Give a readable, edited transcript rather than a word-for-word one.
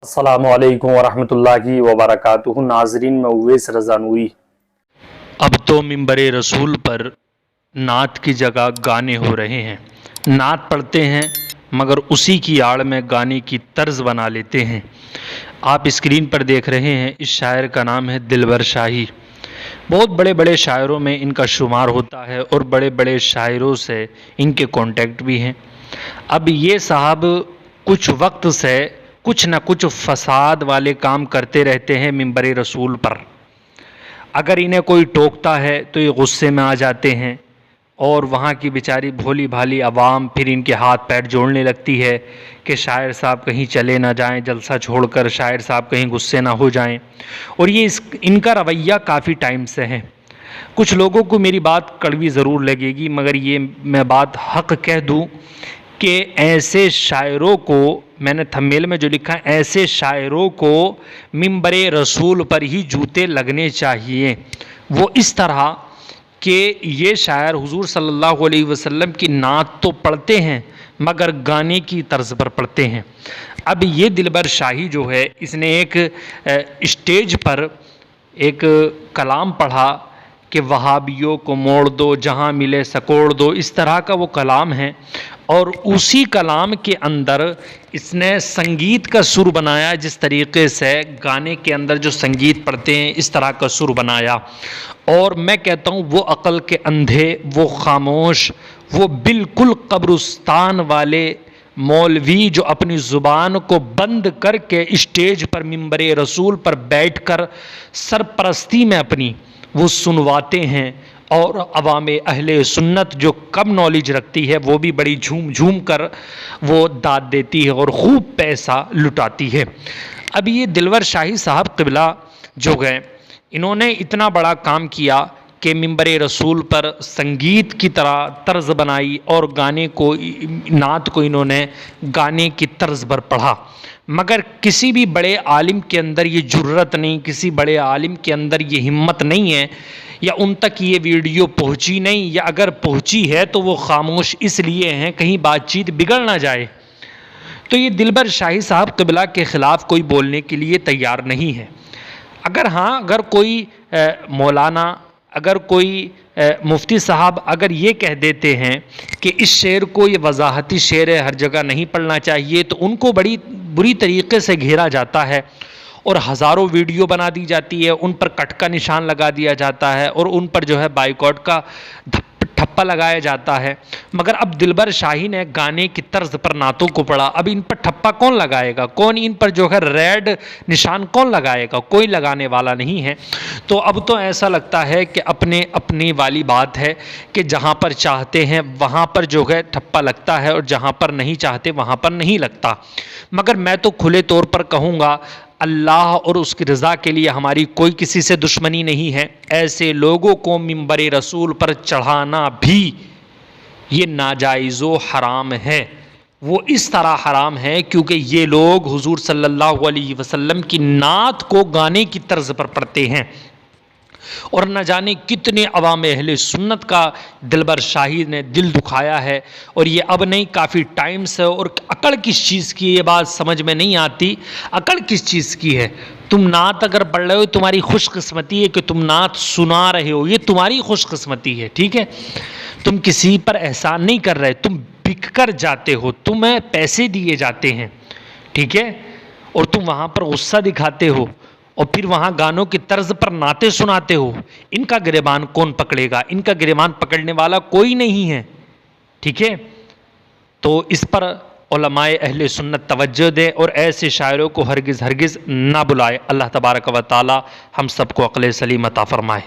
السلام علیکم ورحمۃ اللہ وبرکاتہ۔ ناظرین، میں اویس رضا نوری۔ اب تو منبر رسول پر نعت کی جگہ گانے ہو رہے ہیں۔ نعت پڑھتے ہیں مگر اسی کی آڑ میں گانے کی طرز بنا لیتے ہیں۔ آپ اسکرین پر دیکھ رہے ہیں، اس شاعر کا نام ہے دلبر شاہی۔ بہت بڑے بڑے شاعروں میں ان کا شمار ہوتا ہے اور بڑے بڑے شاعروں سے ان کے کانٹیکٹ بھی ہیں۔ اب یہ صاحب کچھ وقت سے کچھ نہ کچھ فساد والے کام کرتے رہتے ہیں منبر رسول پر۔ اگر انہیں کوئی ٹوکتا ہے تو یہ غصے میں آ جاتے ہیں، اور وہاں کی بیچاری بھولی بھالی عوام پھر ان کے ہاتھ پیر جوڑنے لگتی ہے کہ شاعر صاحب کہیں چلے نہ جائیں جلسہ چھوڑ کر، شاعر صاحب کہیں غصے نہ ہو جائیں۔ اور یہ ان کا رویہ کافی ٹائم سے ہے۔ کچھ لوگوں کو میری بات کڑوی ضرور لگے گی، مگر یہ میں بات حق کہہ دوں کہ ایسے شاعروں کو، میں نے تھمبنیل میں جو لکھا ہے، ایسے شاعروں کو منبر رسول پر ہی جوتے لگنے چاہیے۔ وہ اس طرح کہ یہ شاعر حضور صلی اللہ علیہ وسلم کی نعت تو پڑھتے ہیں مگر گانے کی طرز پر پڑھتے ہیں۔ اب یہ دلبر شاہی جو ہے، اس نے ایک اسٹیج پر ایک کلام پڑھا کہ وہابیوں کو موڑ دو، جہاں ملے سکوڑ دو، اس طرح کا وہ کلام ہے۔ اور اسی کلام کے اندر اس نے سنگیت کا سر بنایا، جس طریقے سے گانے کے اندر جو سنگیت پڑھتے ہیں اس طرح کا سر بنایا۔ اور میں کہتا ہوں وہ عقل کے اندھے، وہ خاموش، وہ بالکل قبرستان والے مولوی جو اپنی زبان کو بند کر کے اسٹیج پر منبر رسول پر بیٹھ کر سرپرستی میں اپنی وہ سنواتے ہیں، اور عوام اہل سنت جو کم نالج رکھتی ہے وہ بھی بڑی جھوم جھوم کر وہ داد دیتی ہے اور خوب پیسہ لٹاتی ہے۔ اب یہ دلبر شاہی صاحب قبلہ جو گئے، انہوں نے اتنا بڑا کام کیا کہ منبر رسول پر سنگیت کی طرح طرز بنائی، اور گانے کو، نعت کو انہوں نے گانے کی طرز پر پڑھا۔ مگر کسی بھی بڑے عالم کے اندر یہ جرت نہیں، کسی بڑے عالم کے اندر یہ ہمت نہیں ہے، یا ان تک یہ ویڈیو پہنچی نہیں، یا اگر پہنچی ہے تو وہ خاموش اس لیے ہیں کہیں بات چیت بگڑ نہ جائے۔ تو یہ دلبر شاہی صاحب قبلہ کے خلاف کوئی بولنے کے لیے تیار نہیں ہے۔ اگر کوئی مولانا، اگر کوئی مفتی صاحب اگر یہ کہہ دیتے ہیں کہ اس شعر کو، یہ وضاحتی شعر ہے، ہر جگہ نہیں پڑھنا چاہیے، تو ان کو بڑی بری طریقے سے گھیرا جاتا ہے اور ہزاروں ویڈیو بنا دی جاتی ہے، ان پر کٹ کا نشان لگا دیا جاتا ہے، اور ان پر جو ہے بائیکاٹ کا ٹھپا لگایا جاتا ہے۔ مگر اب دلبر شاہی نے گانے کی طرز پر نعتوں کو پڑھا، اب ان پر ٹھپا کون لگائے گا؟ کون ان پر جو ہے ریڈ نشان کون لگائے گا؟ کوئی لگانے والا نہیں ہے۔ تو اب تو ایسا لگتا ہے کہ اپنی والی بات ہے کہ جہاں پر چاہتے ہیں وہاں پر جو ہے ٹھپا لگتا ہے، اور جہاں پر نہیں چاہتے وہاں پر نہیں لگتا۔ مگر میں تو کھلے طور پر کہوں گا، اللہ اور اس کی رضا کے لیے ہماری کوئی کسی سے دشمنی نہیں ہے۔ ایسے لوگوں کو منبر رسول پر چڑھانا بھی یہ ناجائز و حرام ہے۔ وہ اس طرح حرام ہے کیونکہ یہ لوگ حضور صلی اللہ علیہ وسلم کی نعت کو گانے کی طرز پر پڑھتے ہیں، اور نہ جانے کتنے عوام اہل سنت کا دلبر شاہی نے دل دکھایا ہے۔ اور یہ اب نہیں، کافی ٹائم سے۔ اور عقل کس چیز کی، یہ بات سمجھ میں نہیں آتی، عقل کس چیز کی ہے؟ تم نعت اگر پڑھ رہے ہو، تمہاری خوش قسمتی ہے کہ تم نعت سنا رہے ہو، یہ تمہاری خوش قسمتی ہے، ٹھیک ہے؟ تم کسی پر احسان نہیں کر رہے، تم بک کر جاتے ہو، تمہیں پیسے دیے جاتے ہیں، ٹھیک ہے؟ اور تم وہاں پر غصہ دکھاتے ہو، اور پھر وہاں گانوں کی طرز پر نعتیں سناتے ہو۔ ان کا گریبان کون پکڑے گا؟ ان کا گریبان پکڑنے والا کوئی نہیں ہے، ٹھیک ہے؟ تو اس پر علماء اہل سنت توجہ دیں، اور ایسے شاعروں کو ہرگز ہرگز نہ بلائے۔ اللہ تبارک و تعالی ہم سب کو عقل سلیم عطا فرمائے۔